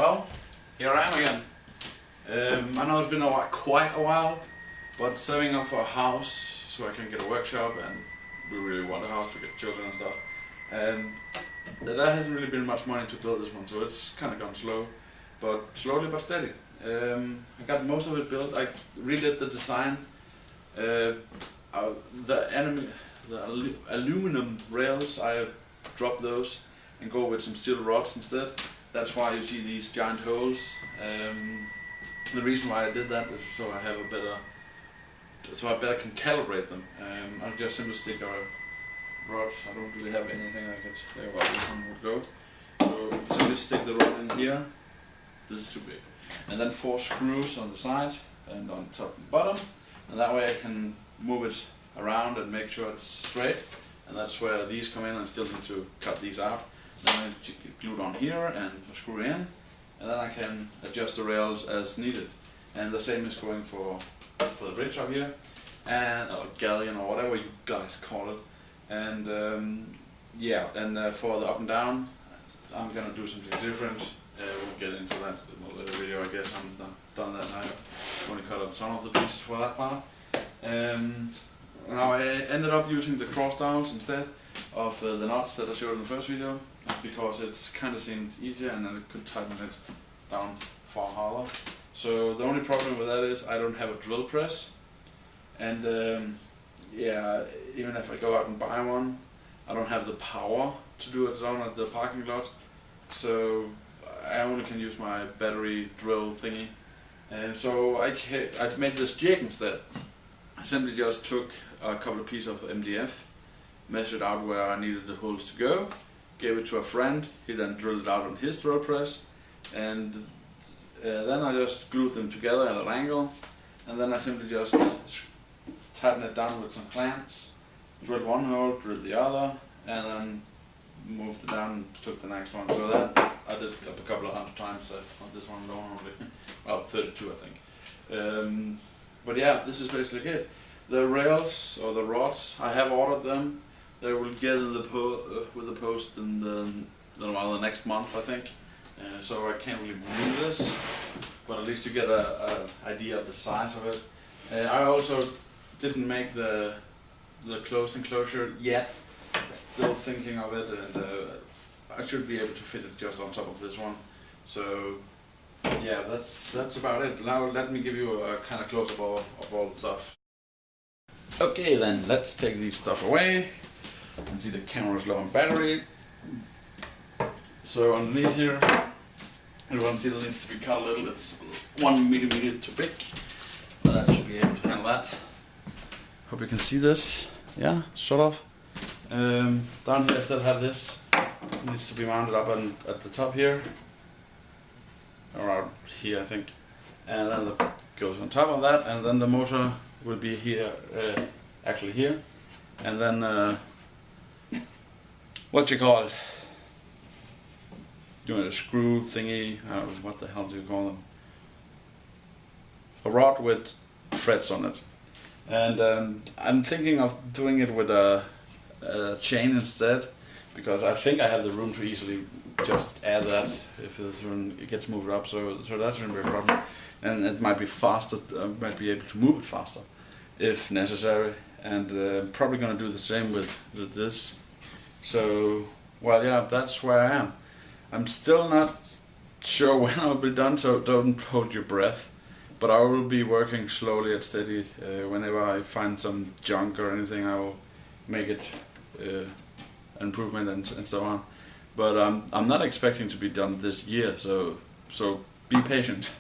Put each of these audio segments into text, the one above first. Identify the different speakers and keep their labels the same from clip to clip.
Speaker 1: Well, here I am again. I know it's been quite a while, but saving up for a house so I can get a workshop, and we really want a house to get children and stuff. And there hasn't really been much money to build this one, so it's kind of gone slow, but slowly but steady. I got most of it built. I redid the design. The aluminum rails, I dropped those and go with some steel rods instead. That's why you see these giant holes. The reason why I did that is so I better can calibrate them. I'll just simply stick a rod. I don't really have anything I could say about this one would go. So simply stick the rod in here. This is too big. And then 4 screws on the side and on top and bottom. And that way I can move it around and make sure it's straight. And that's where these come in. I still need to cut these out. Then I glue it on here and screw in, and then I can adjust the rails as needed. And the same is going for the bridge up here, and or galleon or whatever you guys call it. And yeah, and for the up and down, I'm gonna do something different. We'll get into that in a later video, I guess. I'm done that now. I'm only cut up some of the pieces for that part. Now I ended up using the cross dowels instead of the knots that I showed in the first video, because it's kind of seemed easier and then it could tighten it down far harder. So the only problem with that is I don't have a drill press, and yeah, even if I go out and buy one, I don't have the power to do it down at the parking lot, so I only can use my battery drill thingy. And so I made this jig instead. I simply just took a couple of pieces of MDF, measured out where I needed the holes to go, gave it to a friend. He then drilled it out on his drill press, and then I just glued them together at an angle, and then I simply just tightened it down with some clamps, drilled one hole, drilled the other, and then moved it down and took the next one. So that I did a couple of 100 times on this one alone only. Well, 32 I think. But yeah, this is basically it. The rails or the rods, I have ordered them. They will get in with the post in the next month, I think. So I can't really move this, but at least you get a idea of the size of it. I also didn't make the closed enclosure yet. Still thinking of it, and I should be able to fit it just on top of this one. So yeah, that's about it. Now let me give you a kind of close-up of all the stuff. Okay, then let's take these stuff away. You can see the camera is low on battery. So underneath here, everyone still needs to be cut a little. It's 1 millimeter too big, but I should be able to handle that. Hope you can see this. Yeah, sort of. Down here I still have this. It needs to be mounted up at the top here, around here I think, and then it goes on top of that, and then the motor will be here, actually here, and then what you call it? You know, a screw thingy. I don't know, what the hell do you call them? A rod with threads on it, and I'm thinking of doing it with a chain instead, because I think I have the room to easily just add that if it gets moved up, so that shouldn't be a problem, and it might be faster. I might be able to move it faster if necessary, and probably going to do the same with this. So, well, yeah, that's where I am. I'm still not sure when I'll be done, so don't hold your breath, but I will be working slowly and steady. Whenever I find some junk or anything, I will make it an improvement and so on. But I'm not expecting to be done this year, so be patient.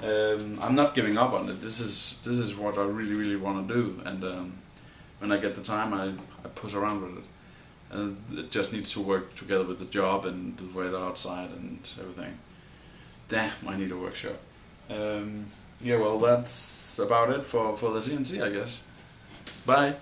Speaker 1: I'm not giving up on it. This is what I really want to do, and when I get the time, I push around with it. And it just needs to work together with the job and the weather outside and everything. Damn, I need a workshop. Yeah, well, that's about it for the CNC, I guess. Bye.